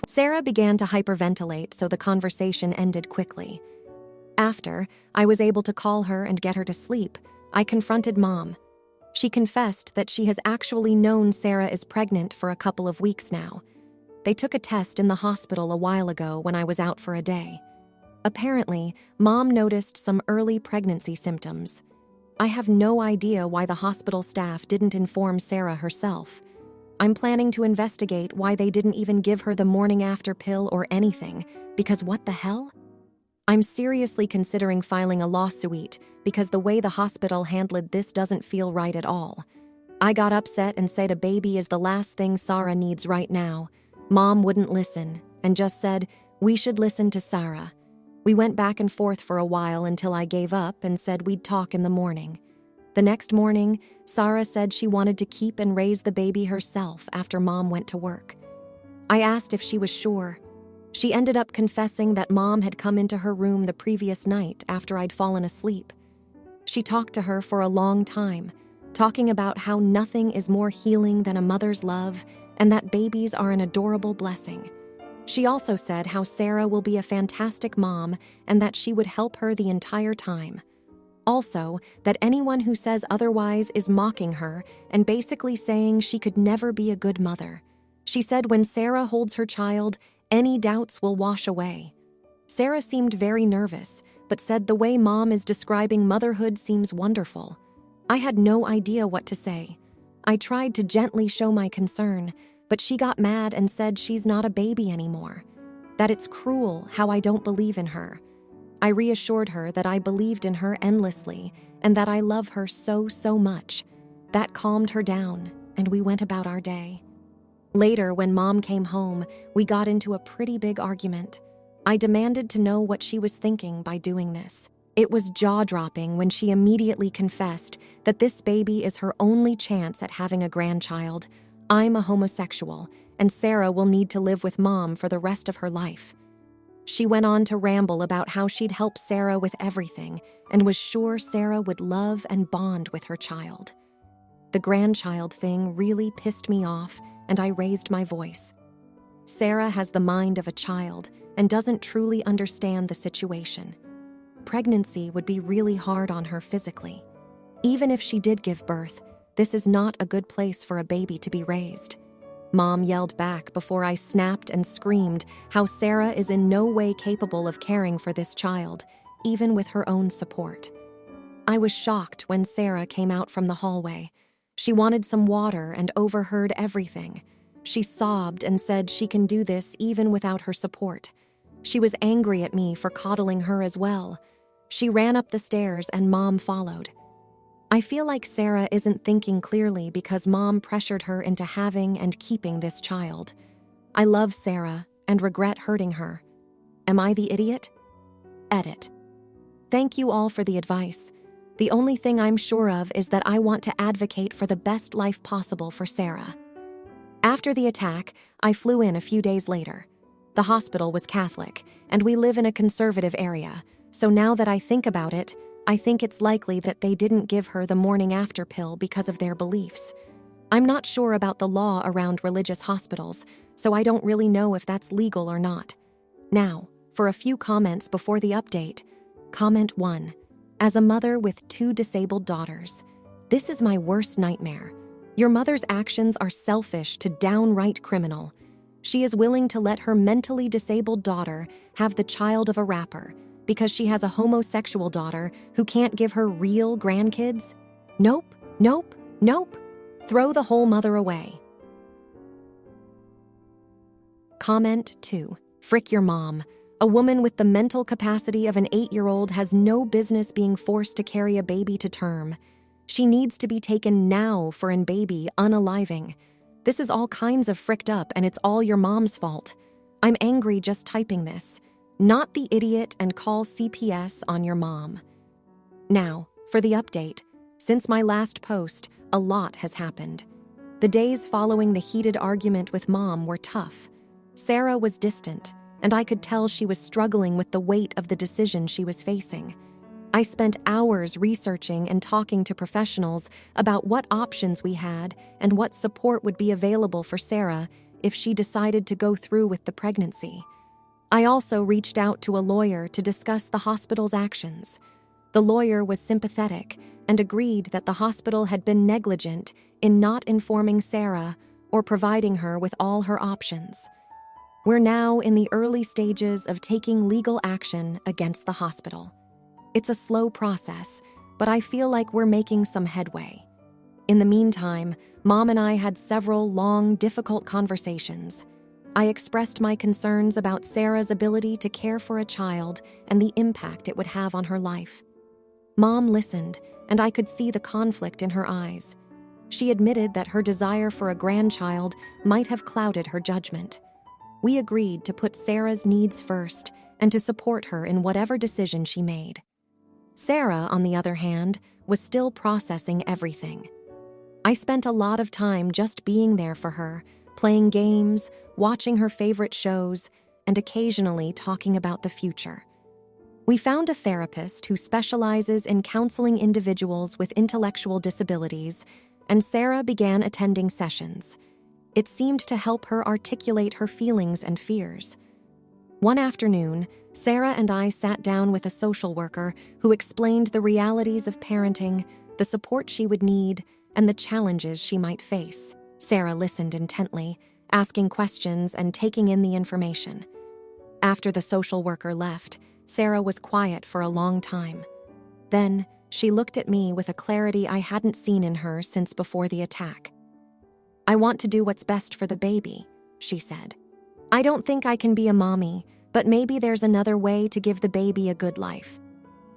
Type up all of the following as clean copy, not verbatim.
Sarah began to hyperventilate, so the conversation ended quickly. After I was able to call her and get her to sleep, I confronted Mom. She confessed that she has actually known Sarah is pregnant for a couple of weeks now. They took a test in the hospital a while ago when I was out for a day. Apparently, Mom noticed some early pregnancy symptoms. I have no idea why the hospital staff didn't inform Sarah herself. I'm planning to investigate why they didn't even give her the morning after pill or anything, because what the hell? I'm seriously considering filing a lawsuit because the way the hospital handled this doesn't feel right at all. I got upset and said a baby is the last thing Sarah needs right now. Mom wouldn't listen and just said, we should listen to Sarah. We went back and forth for a while until I gave up and said we'd talk in the morning. The next morning, Sarah said she wanted to keep and raise the baby herself after Mom went to work. I asked if she was sure. She ended up confessing that Mom had come into her room the previous night after I'd fallen asleep. She talked to her for a long time, talking about how nothing is more healing than a mother's love and that babies are an adorable blessing. She also said how Sarah will be a fantastic mom and that she would help her the entire time. Also, that anyone who says otherwise is mocking her and basically saying she could never be a good mother. She said when Sarah holds her child, any doubts will wash away. Sarah seemed very nervous, but said the way Mom is describing motherhood seems wonderful. I had no idea what to say. I tried to gently show my concern, but she got mad and said she's not a baby anymore, that it's cruel how I don't believe in her. I reassured her that I believed in her endlessly and that I love her so much. That calmed her down, and we went about our day. Later, when Mom came home, we got into a pretty big argument. I demanded to know what she was thinking by doing this. It was jaw-dropping when she immediately confessed that this baby is her only chance at having a grandchild. I'm a homosexual, and Sarah will need to live with Mom for the rest of her life. She went on to ramble about how she'd help Sarah with everything and was sure Sarah would love and bond with her child. The grandchild thing really pissed me off, and I raised my voice. Sarah has the mind of a child and doesn't truly understand the situation. Pregnancy would be really hard on her physically. Even if she did give birth, this is not a good place for a baby to be raised. Mom yelled back before I snapped and screamed how Sarah is in no way capable of caring for this child, even with her own support. I was shocked when Sarah came out from the hallway. She wanted some water and overheard everything. She sobbed and said she can do this even without her support. She was angry at me for coddling her as well. She ran up the stairs and Mom followed. I feel like Sarah isn't thinking clearly because Mom pressured her into having and keeping this child. I love Sarah and regret hurting her. Am I the idiot? Edit. Thank you all for the advice. The only thing I'm sure of is that I want to advocate for the best life possible for Sarah. After the attack, I flew in a few days later. The hospital was Catholic, and we live in a conservative area, so now that I think about it, I think it's likely that they didn't give her the morning after pill because of their beliefs. I'm not sure about the law around religious hospitals, so I don't really know if that's legal or not. Now, for a few comments before the update. Comment 1. As a mother with 2 disabled daughters, this is my worst nightmare. Your mother's actions are selfish to downright criminal. She is willing to let her mentally disabled daughter have the child of a rapper, because she has a homosexual daughter who can't give her real grandkids? Nope, nope, nope. Throw the whole mother away. Comment 2. Frick your mom. A woman with the mental capacity of an 8-year-old has no business being forced to carry a baby to term. She needs to be taken now for an baby unaliving. This is all kinds of fricked up and it's all your mom's fault. I'm angry just typing this. Not the idiot and call CPS on your mom. Now, for the update. Since my last post, a lot has happened. The days following the heated argument with Mom were tough. Sarah was distant, and I could tell she was struggling with the weight of the decision she was facing. I spent hours researching and talking to professionals about what options we had and what support would be available for Sarah if she decided to go through with the pregnancy. I also reached out to a lawyer to discuss the hospital's actions. The lawyer was sympathetic and agreed that the hospital had been negligent in not informing Sarah or providing her with all her options. We're now in the early stages of taking legal action against the hospital. It's a slow process, but I feel like we're making some headway. In the meantime, Mom and I had several long, difficult conversations. I expressed my concerns about Sarah's ability to care for a child and the impact it would have on her life. Mom listened, and I could see the conflict in her eyes. She admitted that her desire for a grandchild might have clouded her judgment. We agreed to put Sarah's needs first and to support her in whatever decision she made. Sarah, on the other hand, was still processing everything. I spent a lot of time just being there for her, playing games, watching her favorite shows, and occasionally talking about the future. We found a therapist who specializes in counseling individuals with intellectual disabilities, and Sarah began attending sessions. It seemed to help her articulate her feelings and fears. One afternoon, Sarah and I sat down with a social worker who explained the realities of parenting, the support she would need, and the challenges she might face. Sarah listened intently, asking questions and taking in the information. After the social worker left, Sarah was quiet for a long time. Then, she looked at me with a clarity I hadn't seen in her since before the attack. "I want to do what's best for the baby," she said. "I don't think I can be a mommy, but maybe there's another way to give the baby a good life."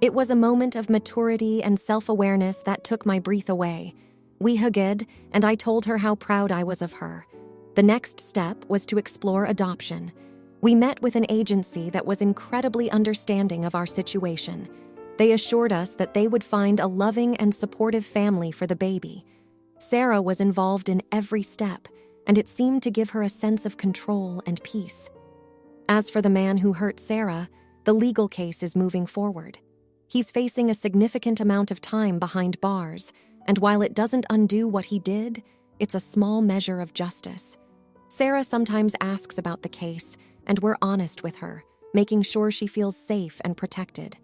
It was a moment of maturity and self-awareness that took my breath away. We hugged, and I told her how proud I was of her. The next step was to explore adoption. We met with an agency that was incredibly understanding of our situation. They assured us that they would find a loving and supportive family for the baby. Sarah was involved in every step, and it seemed to give her a sense of control and peace. As for the man who hurt Sarah, the legal case is moving forward. He's facing a significant amount of time behind bars, and while it doesn't undo what he did, it's a small measure of justice. Sarah sometimes asks about the case, and we're honest with her, making sure she feels safe and protected.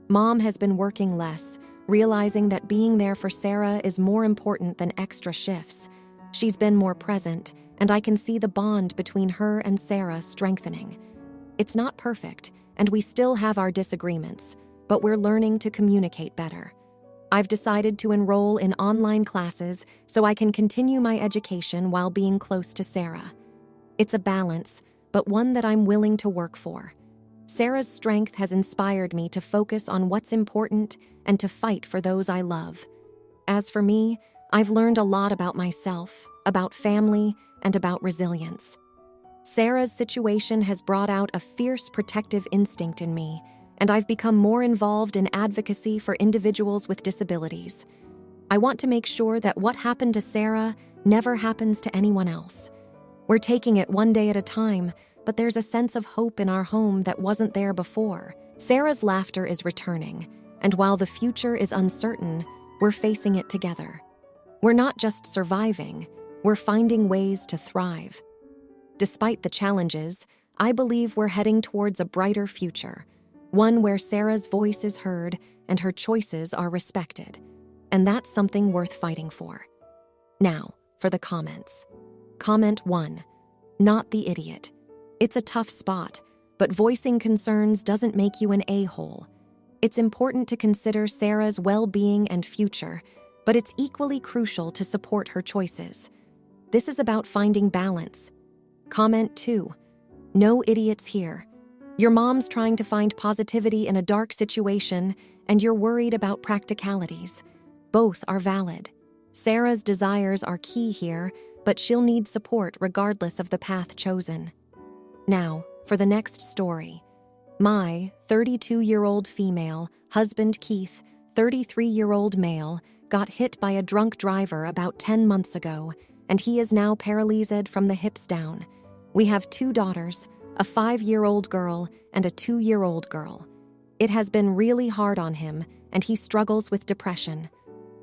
Mom has been working less, realizing that being there for Sarah is more important than extra shifts. She's been more present, and I can see the bond between her and Sarah strengthening. It's not perfect, and we still have our disagreements, but we're learning to communicate better. I've decided to enroll in online classes so I can continue my education while being close to Sarah. It's a balance, but one that I'm willing to work for. Sarah's strength has inspired me to focus on what's important and to fight for those I love. As for me, I've learned a lot about myself, about family, and about resilience. Sarah's situation has brought out a fierce protective instinct in me, and I've become more involved in advocacy for individuals with disabilities. I want to make sure that what happened to Sarah never happens to anyone else. We're taking it one day at a time, but there's a sense of hope in our home that wasn't there before. Sarah's laughter is returning, and while the future is uncertain, we're facing it together. We're not just surviving, we're finding ways to thrive. Despite the challenges, I believe we're heading towards a brighter future, one where Sarah's voice is heard and her choices are respected. And that's something worth fighting for. Now, for the comments. Comment 1. Not the idiot. It's a tough spot, but voicing concerns doesn't make you an a-hole. It's important to consider Sarah's well-being and future, but it's equally crucial to support her choices. This is about finding balance. Comment 2. No idiots here. Your mom's trying to find positivity in a dark situation, and you're worried about practicalities. Both are valid. Sarah's desires are key here, but she'll need support regardless of the path chosen. Now, for the next story. My 32-year-old female, husband Keith, 33-year-old male, got hit by a drunk driver about 10 months ago, and he is now paralyzed from the hips down. We have 2 daughters, a 5-year-old girl and a 2-year-old girl. It has been really hard on him, and he struggles with depression.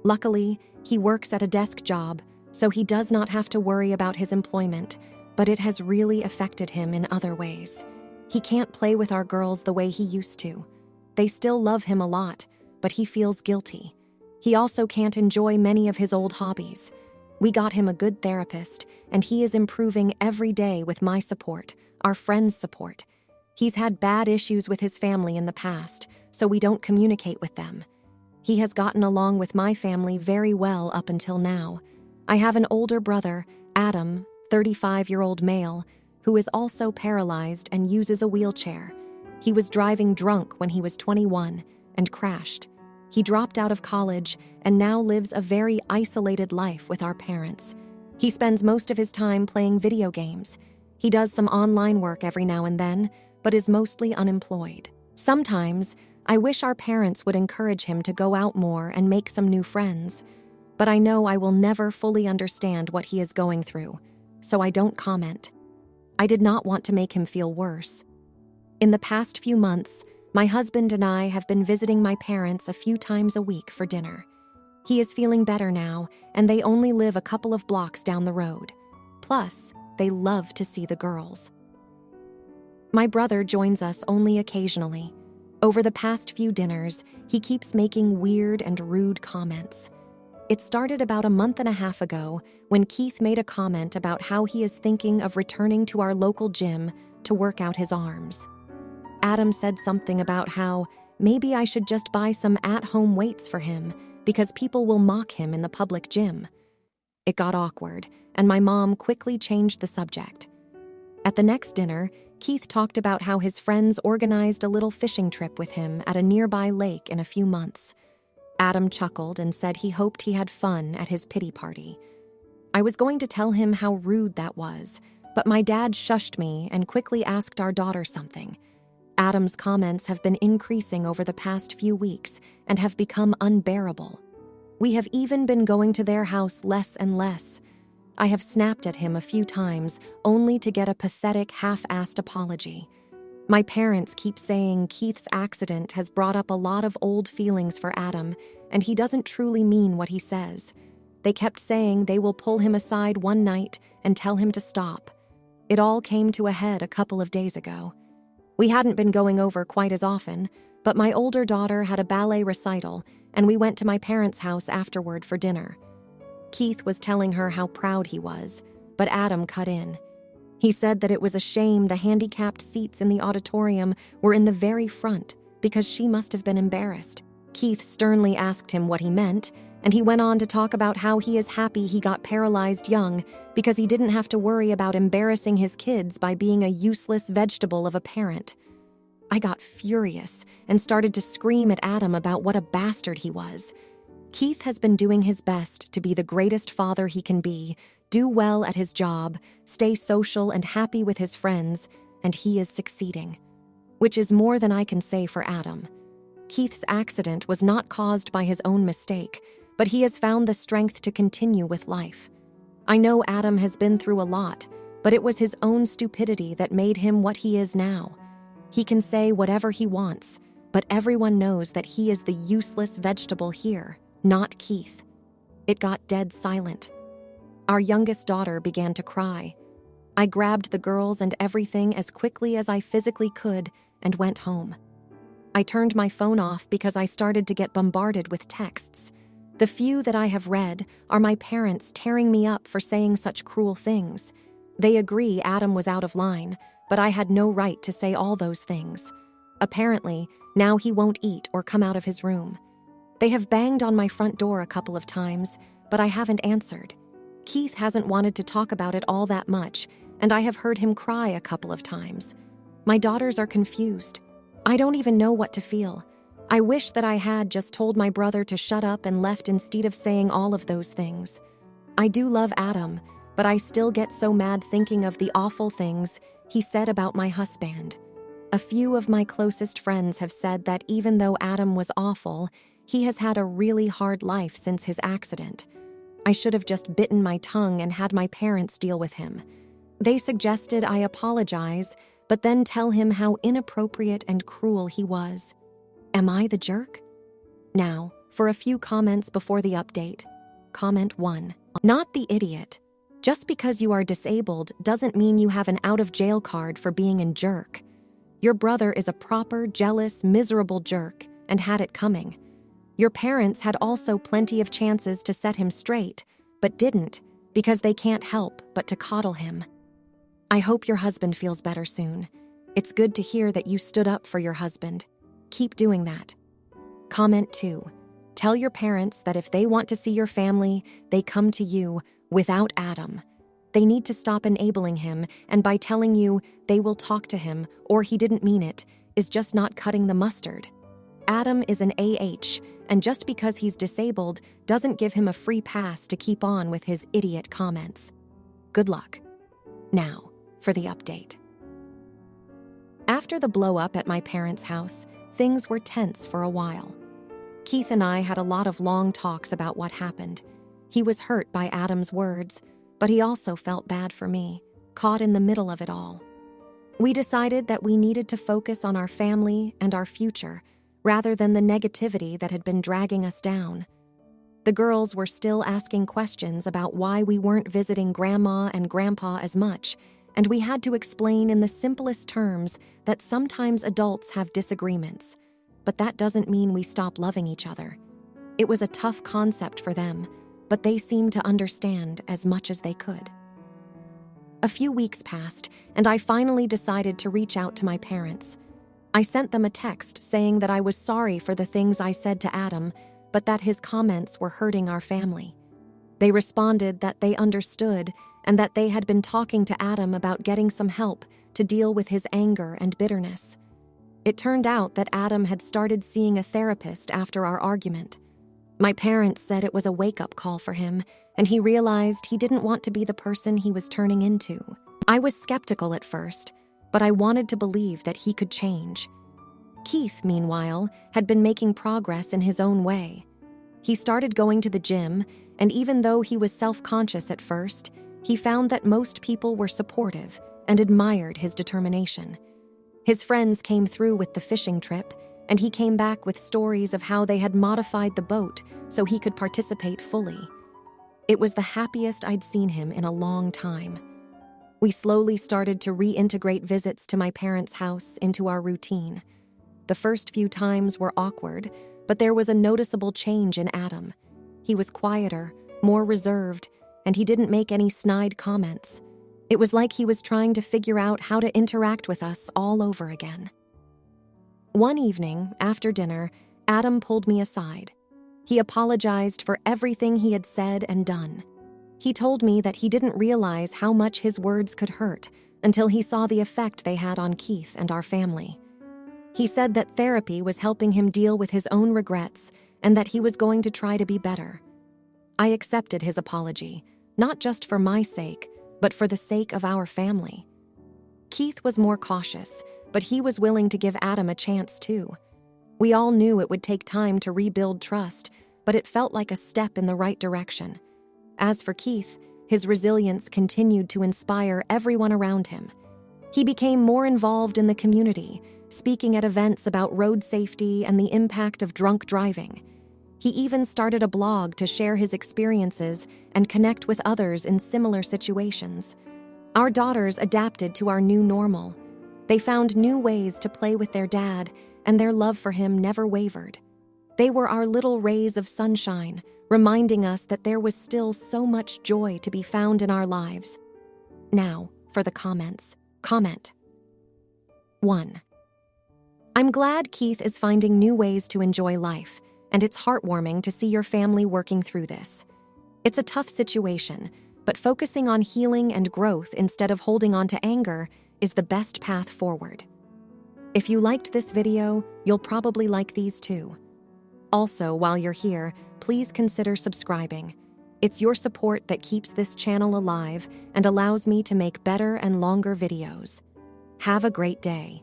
Luckily, he works at a desk job, so he does not have to worry about his employment, but it has really affected him in other ways. He can't play with our girls the way he used to. They still love him a lot, but he feels guilty. He also can't enjoy many of his old hobbies. We got him a good therapist, and he is improving every day with my support, our friends' support. He's had bad issues with his family in the past, so we don't communicate with them. He has gotten along with my family very well up until now. I have an older brother, Adam, 35-year-old male, who is also paralyzed and uses a wheelchair. He was driving drunk when he was 21 and crashed. He dropped out of college and now lives a very isolated life with our parents. He spends most of his time playing video games. He does some online work every now and then, but is mostly unemployed. Sometimes, I wish our parents would encourage him to go out more and make some new friends, but I know I will never fully understand what he is going through, so I don't comment. I did not want to make him feel worse. In the past few months, my husband and I have been visiting my parents a few times a week for dinner. He is feeling better now, and they only live a couple of blocks down the road. Plus, they love to see the girls. My brother joins us only occasionally. Over the past few dinners, he keeps making weird and rude comments. It started about a month and a half ago when Keith made a comment about how he is thinking of returning to our local gym to work out his arms. Adam said something about how maybe I should just buy some at-home weights for him because people will mock him in the public gym. It got awkward, and my mom quickly changed the subject. At the next dinner, Keith talked about how his friends organized a little fishing trip with him at a nearby lake in a few months. Adam chuckled and said he hoped he had fun at his pity party. I was going to tell him how rude that was, but my dad shushed me and quickly asked our daughter something. Adam's comments have been increasing over the past few weeks and have become unbearable. We have even been going to their house less and less. I have snapped at him a few times, only to get a pathetic, half-assed apology. My parents keep saying Keith's accident has brought up a lot of old feelings for Adam, and he doesn't truly mean what he says. They kept saying they will pull him aside one night and tell him to stop. It all came to a head a couple of days ago. We hadn't been going over quite as often, but my older daughter had a ballet recital, and we went to my parents' house afterward for dinner. Keith was telling her how proud he was, but Adam cut in. He said that it was a shame the handicapped seats in the auditorium were in the very front because she must have been embarrassed. Keith sternly asked him what he meant, and he went on to talk about how he is happy he got paralyzed young because he didn't have to worry about embarrassing his kids by being a useless vegetable of a parent. I got furious and started to scream at Adam about what a bastard he was. Keith has been doing his best to be the greatest father he can be, do well at his job, stay social and happy with his friends, and he is succeeding. Which is more than I can say for Adam. Keith's accident was not caused by his own mistake, but he has found the strength to continue with life. I know Adam has been through a lot, but it was his own stupidity that made him what he is now. He can say whatever he wants, but everyone knows that he is the useless vegetable here, not Keith. It got dead silent. Our youngest daughter began to cry. I grabbed the girls and everything as quickly as I physically could and went home. I turned my phone off because I started to get bombarded with texts. The few that I have read are my parents tearing me up for saying such cruel things. They agree Adam was out of line, but I had no right to say all those things. Apparently, now he won't eat or come out of his room. They have banged on my front door a couple of times, but I haven't answered. Keith hasn't wanted to talk about it all that much, and I have heard him cry a couple of times. My daughters are confused. I don't even know what to feel. I wish that I had just told my brother to shut up and left instead of saying all of those things. I do love Adam, but I still get so mad thinking of the awful things he said about my husband. A few of my closest friends have said that even though Adam was awful, he has had a really hard life since his accident. I should have just bitten my tongue and had my parents deal with him. They suggested I apologize, but then tell him how inappropriate and cruel he was. Am I the jerk? Now, for a few comments before the update. Comment 1. Not the idiot. Just because you are disabled doesn't mean you have an out-of-jail card for being a jerk. Your brother is a proper, jealous, miserable jerk and had it coming. Your parents had also plenty of chances to set him straight, but didn't because they can't help but to coddle him. I hope your husband feels better soon. It's good to hear that you stood up for your husband. Keep doing that. Comment 2. Tell your parents that if they want to see your family, they come to you without Adam. They need to stop enabling him, and by telling you they will talk to him or he didn't mean it is just not cutting the mustard. Adam is an AH, and just because he's disabled doesn't give him a free pass to keep on with his idiot comments. Good luck. Now, for the update. After the blow-up at my parents' house, things were tense for a while. Keith and I had a lot of long talks about what happened. He was hurt by Adam's words, but he also felt bad for me, caught in the middle of it all. We decided that we needed to focus on our family and our future, rather than the negativity that had been dragging us down. The girls were still asking questions about why we weren't visiting Grandma and Grandpa as much, and we had to explain in the simplest terms that sometimes adults have disagreements, but that doesn't mean we stop loving each other. It was a tough concept for them, but they seemed to understand as much as they could. A few weeks passed, and I finally decided to reach out to my parents. I sent them a text saying that I was sorry for the things I said to Adam, but that his comments were hurting our family. They responded that they understood and that they had been talking to Adam about getting some help to deal with his anger and bitterness. It turned out that Adam had started seeing a therapist after our argument. My parents said it was a wake-up call for him, and he realized he didn't want to be the person he was turning into. I was skeptical at first, but I wanted to believe that he could change. Keith, meanwhile, had been making progress in his own way. He started going to the gym, and even though he was self-conscious at first, he found that most people were supportive and admired his determination. His friends came through with the fishing trip, and he came back with stories of how they had modified the boat so he could participate fully. It was the happiest I'd seen him in a long time. We slowly started to reintegrate visits to my parents' house into our routine. The first few times were awkward, but there was a noticeable change in Adam. He was quieter, more reserved, and he didn't make any snide comments. It was like he was trying to figure out how to interact with us all over again. One evening, after dinner, Adam pulled me aside. He apologized for everything he had said and done. He told me that he didn't realize how much his words could hurt until he saw the effect they had on Keith and our family. He said that therapy was helping him deal with his own regrets and that he was going to try to be better. I accepted his apology, not just for my sake, but for the sake of our family. Keith was more cautious, but he was willing to give Adam a chance too. We all knew it would take time to rebuild trust, but it felt like a step in the right direction. As for Keith, his resilience continued to inspire everyone around him. He became more involved in the community, speaking at events about road safety and the impact of drunk driving. He even started a blog to share his experiences and connect with others in similar situations. Our daughters adapted to our new normal. They found new ways to play with their dad, and their love for him never wavered. They were our little rays of sunshine, reminding us that there was still so much joy to be found in our lives. Now, for the comments. Comment 1. I'm glad Keith is finding new ways to enjoy life, and it's heartwarming to see your family working through this. It's a tough situation, but focusing on healing and growth instead of holding on to anger is the best path forward. If you liked this video, you'll probably like these too. Also, while you're here, please consider subscribing. It's your support that keeps this channel alive and allows me to make better and longer videos. Have a great day.